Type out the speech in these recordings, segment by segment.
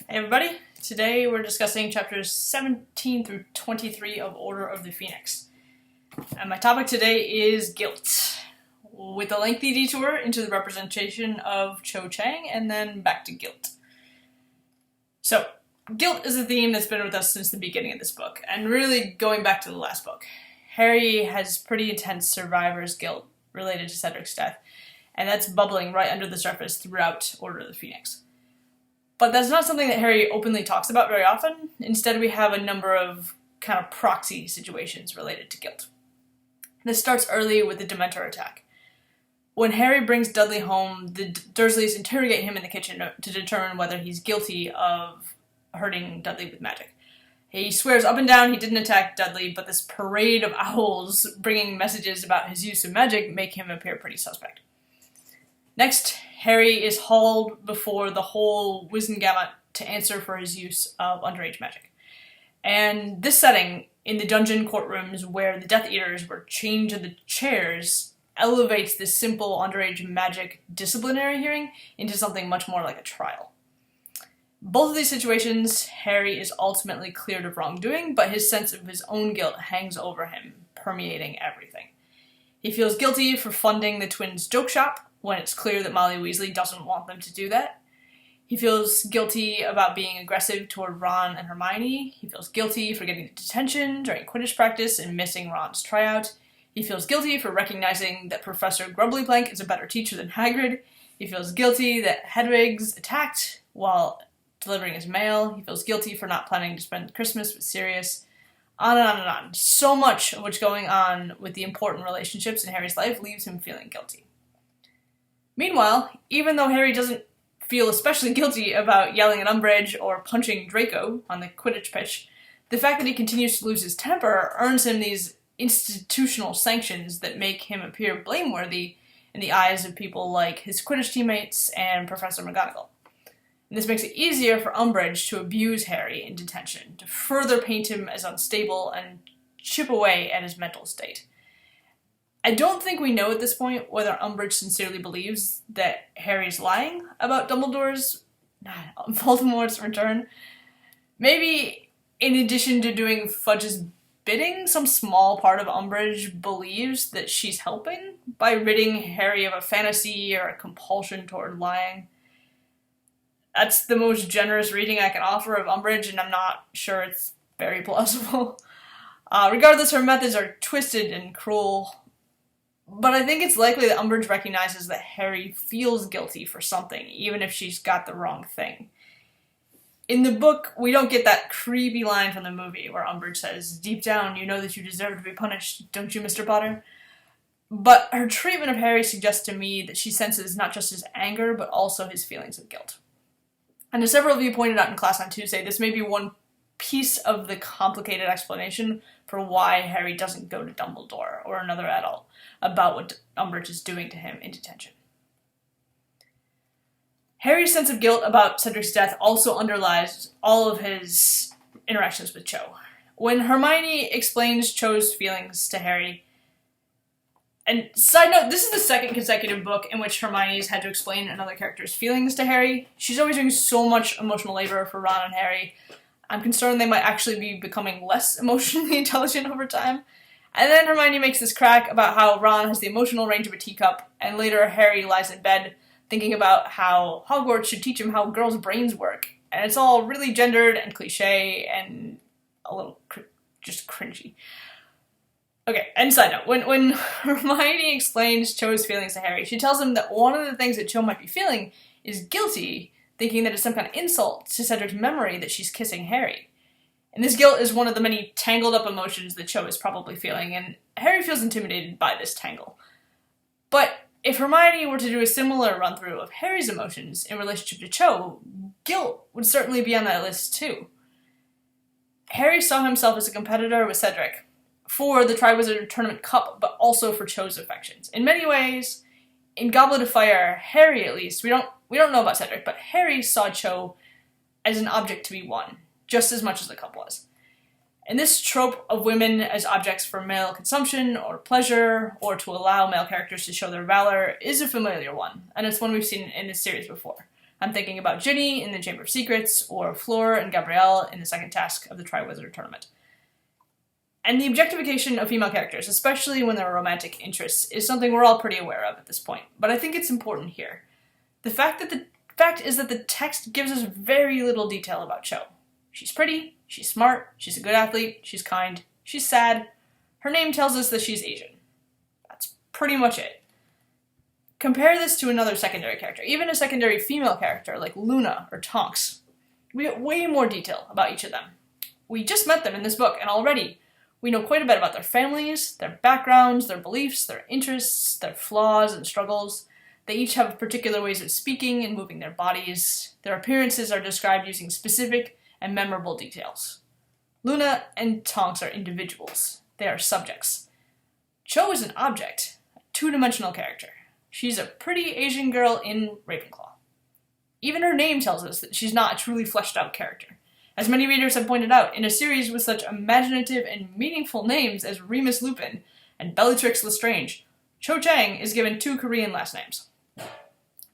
Hey everybody, today we're discussing chapters 17 through 23 of Order of the Phoenix. And my topic today is guilt, with a lengthy detour into the representation of Cho Chang and then back to guilt. So, guilt is a theme that's been with us since the beginning of this book, and really going back to the last book. Harry has pretty intense survivor's guilt related to Cedric's death, and that's bubbling right under the surface throughout Order of the Phoenix. But that's not something that Harry openly talks about very often. Instead, we have a number of kind of proxy situations related to guilt. This starts early with the Dementor attack. When Harry brings Dudley home, the Dursleys interrogate him in the kitchen to determine whether he's guilty of hurting Dudley with magic. He swears up and down he didn't attack Dudley, but this parade of owls bringing messages about his use of magic make him appear pretty suspect. Next, Harry is hauled before the whole Wizengamot to answer for his use of underage magic. And this setting, in the dungeon courtrooms where the Death Eaters were chained to the chairs, elevates this simple underage magic disciplinary hearing into something much more like a trial. Both of these situations, Harry is ultimately cleared of wrongdoing, but his sense of his own guilt hangs over him, permeating everything. He feels guilty for funding the twins' joke shop, when it's clear that Molly Weasley doesn't want them to do that. He feels guilty about being aggressive toward Ron and Hermione. He feels guilty for getting detention during Quidditch practice and missing Ron's tryout. He feels guilty for recognizing that Professor Grubblyplank is a better teacher than Hagrid. He feels guilty that Hedwig's attacked while delivering his mail. He feels guilty for not planning to spend Christmas with Sirius. On and on and on. So much of what's going on with the important relationships in Harry's life leaves him feeling guilty. Meanwhile, even though Harry doesn't feel especially guilty about yelling at Umbridge or punching Draco on the Quidditch pitch, the fact that he continues to lose his temper earns him these institutional sanctions that make him appear blameworthy in the eyes of people like his Quidditch teammates and Professor McGonagall. And this makes it easier for Umbridge to abuse Harry in detention, to further paint him as unstable and chip away at his mental state. I don't think we know at this point whether Umbridge sincerely believes that Harry's lying about Voldemort's return. Maybe, in addition to doing Fudge's bidding, some small part of Umbridge believes that she's helping by ridding Harry of a fantasy or a compulsion toward lying. That's the most generous reading I can offer of Umbridge, and I'm not sure it's very plausible. Regardless, her methods are twisted and cruel. But I think it's likely that Umbridge recognizes that Harry feels guilty for something, even if she's got the wrong thing. In the book, we don't get that creepy line from the movie where Umbridge says, "Deep down, you know that you deserve to be punished, don't you, Mr. Potter?" But her treatment of Harry suggests to me that she senses not just his anger, but also his feelings of guilt. And as several of you pointed out in class on Tuesday, this may be one piece of the complicated explanation for why Harry doesn't go to Dumbledore or another adult about what Umbridge is doing to him in detention. Harry's sense of guilt about Cedric's death also underlies all of his interactions with Cho. When Hermione explains Cho's feelings to Harry, and side note, this is the second consecutive book in which Hermione has had to explain another character's feelings to Harry. She's always doing so much emotional labor for Ron and Harry. I'm concerned they might actually be becoming less emotionally intelligent over time. And then Hermione makes this crack about how Ron has the emotional range of a teacup, and later Harry lies in bed thinking about how Hogwarts should teach him how girls' brains work. And it's all really gendered and cliche and a little just cringy. Okay, and side note, when Hermione explains Cho's feelings to Harry, she tells him that one of the things that Cho might be feeling is guilty, thinking that it's some kind of insult to Cedric's memory that she's kissing Harry. And this guilt is one of the many tangled up emotions that Cho is probably feeling, and Harry feels intimidated by this tangle. But if Hermione were to do a similar run-through of Harry's emotions in relationship to Cho, guilt would certainly be on that list too. Harry saw himself as a competitor with Cedric for the Triwizard Tournament Cup, but also for Cho's affections. In many ways, in Goblet of Fire, Harry at least, we don't know about Cedric, but Harry saw Cho as an object to be won, just as much as the cup was. And this trope of women as objects for male consumption or pleasure, or to allow male characters to show their valor, is a familiar one, and it's one we've seen in this series before. I'm thinking about Ginny in the Chamber of Secrets, or Fleur and Gabrielle in the second task of the Triwizard Tournament. And the objectification of female characters, especially when they're romantic interests, is something we're all pretty aware of at this point, but I think it's important here. The fact is that the text gives us very little detail about Cho. She's pretty, she's smart, she's a good athlete, she's kind, she's sad. Her name tells us that she's Asian. That's pretty much it. Compare this to another secondary character, even a secondary female character like Luna or Tonks. We get way more detail about each of them. We just met them in this book, and already we know quite a bit about their families, their backgrounds, their beliefs, their interests, their flaws and struggles. They each have particular ways of speaking and moving their bodies. Their appearances are described using specific and memorable details. Luna and Tonks are individuals. They are subjects. Cho is an object, a two-dimensional character. She's a pretty Asian girl in Ravenclaw. Even her name tells us that she's not a truly fleshed-out character. As many readers have pointed out, in a series with such imaginative and meaningful names as Remus Lupin and Bellatrix Lestrange, Cho Chang is given 2 Korean last names.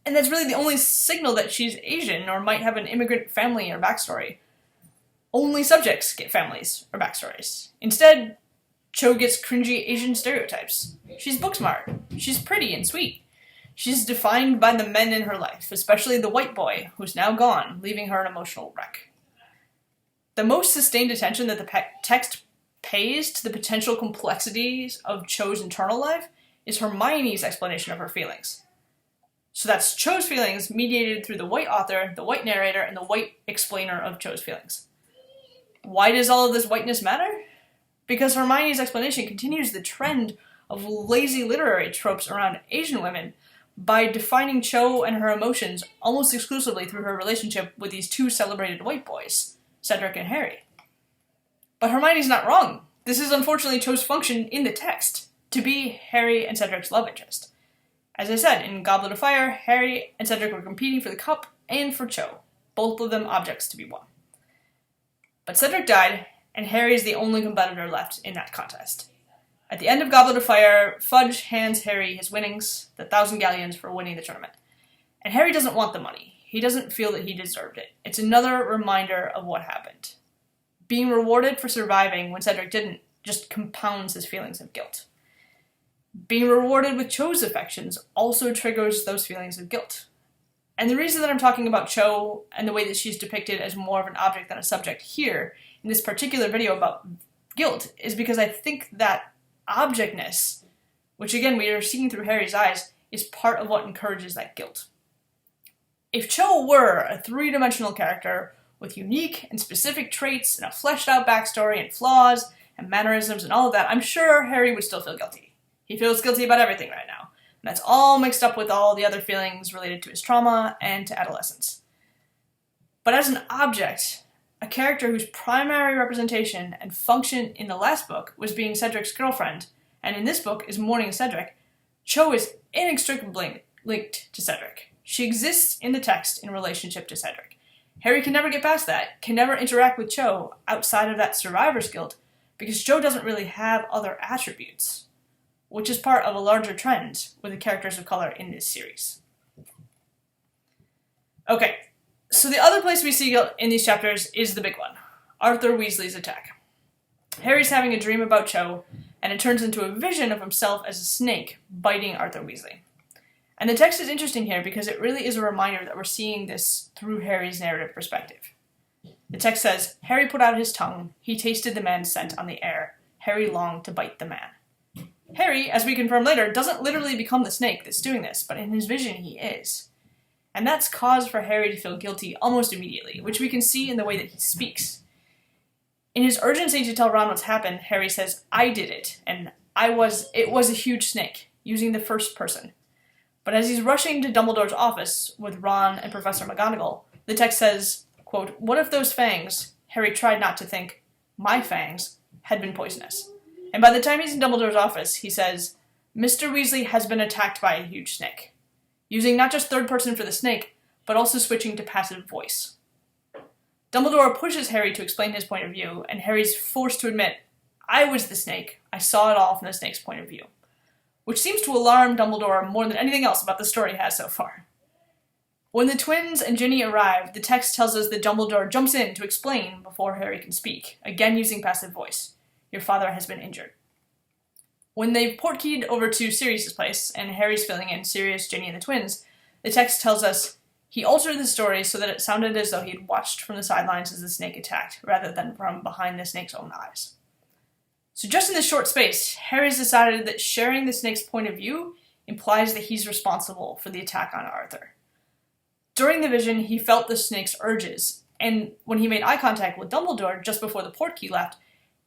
And that's really the only signal that she's Asian or might have an immigrant family or backstory. Only subjects get families or backstories. Instead, Cho gets cringy Asian stereotypes. She's book-smart. She's pretty and sweet. She's defined by the men in her life, especially the white boy, who's now gone, leaving her an emotional wreck. The most sustained attention that the text pays to the potential complexities of Cho's internal life is Hermione's explanation of her feelings. So that's Cho's feelings mediated through the white author, the white narrator, and the white explainer of Cho's feelings. Why does all of this whiteness matter? Because Hermione's explanation continues the trend of lazy literary tropes around Asian women by defining Cho and her emotions almost exclusively through her relationship with these 2 celebrated white boys, Cedric and Harry. But Hermione's not wrong. This is unfortunately Cho's function in the text, to be Harry and Cedric's love interest. As I said, in Goblet of Fire, Harry and Cedric were competing for the cup and for Cho, both of them objects to be won. But Cedric died, and Harry is the only competitor left in that contest. At the end of Goblet of Fire, Fudge hands Harry his winnings, the 1,000 galleons for winning the tournament. And Harry doesn't want the money. He doesn't feel that he deserved it. It's another reminder of what happened. Being rewarded for surviving when Cedric didn't just compounds his feelings of guilt. Being rewarded with Cho's affections also triggers those feelings of guilt. And the reason that I'm talking about Cho and the way that she's depicted as more of an object than a subject here in this particular video about guilt is because I think that objectness, which again we are seeing through Harry's eyes, is part of what encourages that guilt. If Cho were a 3-dimensional character with unique and specific traits and a fleshed out backstory and flaws and mannerisms and all of that, I'm sure Harry would still feel guilty. He feels guilty about everything right now. And that's all mixed up with all the other feelings related to his trauma and to adolescence. But as an object, a character whose primary representation and function in the last book was being Cedric's girlfriend, and in this book is mourning Cedric, Cho is inextricably linked to Cedric. She exists in the text in relationship to Cedric. Harry can never get past that, can never interact with Cho outside of that survivor's guilt, because Cho doesn't really have other attributes, which is part of a larger trend with the characters of color in this series. Okay, so the other place we see guilt in these chapters is the big one, Arthur Weasley's attack. Harry's having a dream about Cho, and it turns into a vision of himself as a snake biting Arthur Weasley. And the text is interesting here because it really is a reminder that we're seeing this through Harry's narrative perspective. The text says, Harry put out his tongue, he tasted the man's scent on the air, Harry longed to bite the man. Harry, as we confirm later, doesn't literally become the snake that's doing this, but in his vision he is. And that's cause for Harry to feel guilty almost immediately, which we can see in the way that he speaks. In his urgency to tell Ron what's happened, Harry says, I did it, and it was a huge snake, using the first person. But as he's rushing to Dumbledore's office with Ron and Professor McGonagall, the text says, quote, what if those fangs, Harry tried not to think, my fangs, had been poisonous? And by the time he's in Dumbledore's office, he says, Mr. Weasley has been attacked by a huge snake, using not just third person for the snake, but also switching to passive voice. Dumbledore pushes Harry to explain his point of view, and Harry's forced to admit, I was the snake, I saw it all from the snake's point of view, which seems to alarm Dumbledore more than anything else about the story has so far. When the twins and Ginny arrive, the text tells us that Dumbledore jumps in to explain before Harry can speak, again using passive voice. Your father has been injured. When they've portkeyed over to Sirius's place, and Harry's filling in Sirius, Ginny, and the twins, the text tells us he altered the story so that it sounded as though he had watched from the sidelines as the snake attacked, rather than from behind the snake's own eyes. So just in this short space, Harry's decided that sharing the snake's point of view implies that he's responsible for the attack on Arthur. During the vision, he felt the snake's urges, and when he made eye contact with Dumbledore just before the portkey left,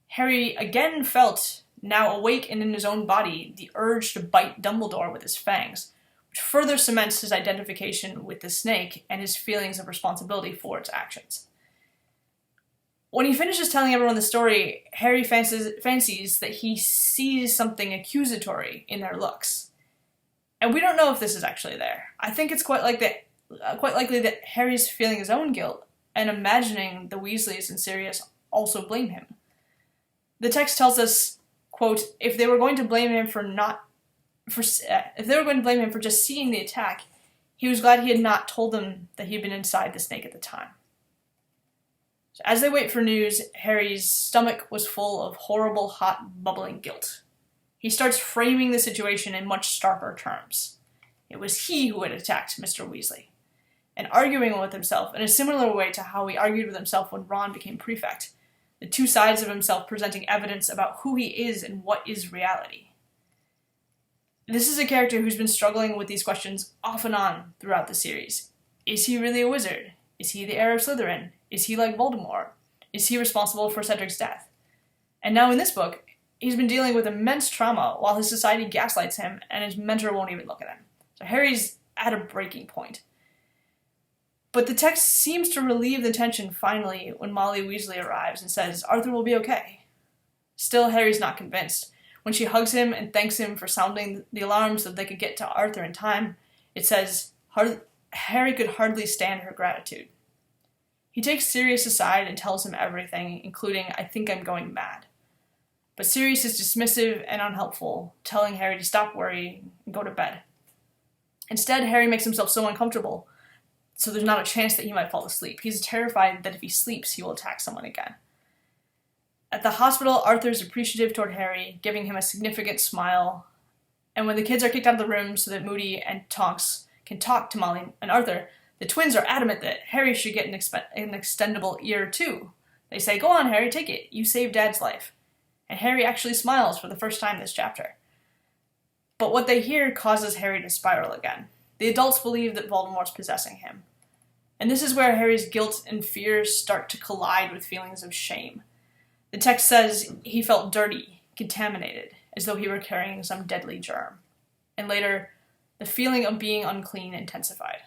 Harry again felt, now awake and in his own body, the urge to bite Dumbledore with his fangs, which further cements his identification with the snake and his feelings of responsibility for its actions. When he finishes telling everyone the story, Harry fancies that he sees something accusatory in their looks. And we don't know if this is actually there. I think it's quite likely that Harry's feeling his own guilt and imagining the Weasleys and Sirius also blame him. The text tells us, quote, if they were going to blame him for just seeing the attack, he was glad he had not told them that he had been inside the snake at the time. So as they wait for news, Harry's stomach was full of horrible, hot, bubbling guilt. He starts framing the situation in much starker terms. It was he who had attacked Mr. Weasley, and arguing with himself in a similar way to how he argued with himself when Ron became prefect, the two sides of himself presenting evidence about who he is and what is reality. This is a character who's been struggling with these questions off and on throughout the series. Is he really a wizard? Is he the heir of Slytherin? Is he like Voldemort? Is he responsible for Cedric's death? And now in this book, he's been dealing with immense trauma while his society gaslights him and his mentor won't even look at him. So Harry's at a breaking point. But the text seems to relieve the tension finally when Molly Weasley arrives and says Arthur will be okay. Still, Harry's not convinced. When she hugs him and thanks him for sounding the alarm so that they could get to Arthur in time, it says Harry could hardly stand her gratitude. He takes Sirius aside and tells him everything, including, I think I'm going mad. But Sirius is dismissive and unhelpful, telling Harry to stop worrying and go to bed. Instead, Harry makes himself so uncomfortable, so there's not a chance that he might fall asleep. He's terrified that if he sleeps, he will attack someone again. At the hospital, Arthur's appreciative toward Harry, giving him a significant smile. And when the kids are kicked out of the room so that Moody and Tonks can talk to Molly and Arthur, the twins are adamant that Harry should get an extendable ear too. They say, go on, Harry, take it. You saved Dad's life. And Harry actually smiles for the first time this chapter. But what they hear causes Harry to spiral again. The adults believe that Voldemort's possessing him. And this is where Harry's guilt and fears start to collide with feelings of shame. The text says he felt dirty, contaminated, as though he were carrying some deadly germ. And later, the feeling of being unclean intensified.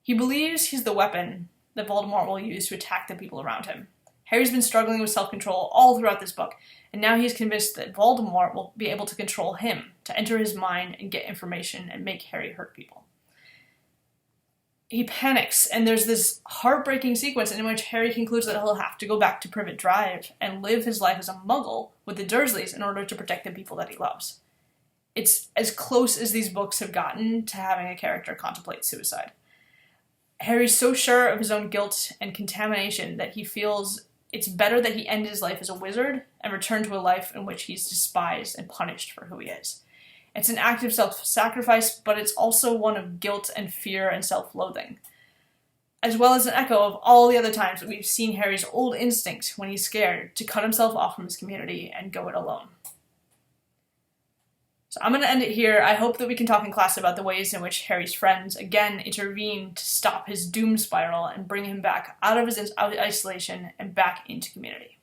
He believes he's the weapon that Voldemort will use to attack the people around him. Harry's been struggling with self-control all throughout this book, and now he's convinced that Voldemort will be able to control him, to enter his mind and get information and make Harry hurt people. He panics, and there's this heartbreaking sequence in which Harry concludes that he'll have to go back to Privet Drive and live his life as a muggle with the Dursleys in order to protect the people that he loves. It's as close as these books have gotten to having a character contemplate suicide. Harry's so sure of his own guilt and contamination that he feels it's better that he end his life as a wizard and return to a life in which he's despised and punished for who he is. It's an act of self-sacrifice, but it's also one of guilt and fear and self-loathing, as well as an echo of all the other times that we've seen Harry's old instinct when he's scared to cut himself off from his community and go it alone. So I'm going to end it here. I hope that we can talk in class about the ways in which Harry's friends again intervene to stop his doom spiral and bring him back out of his isolation and back into community.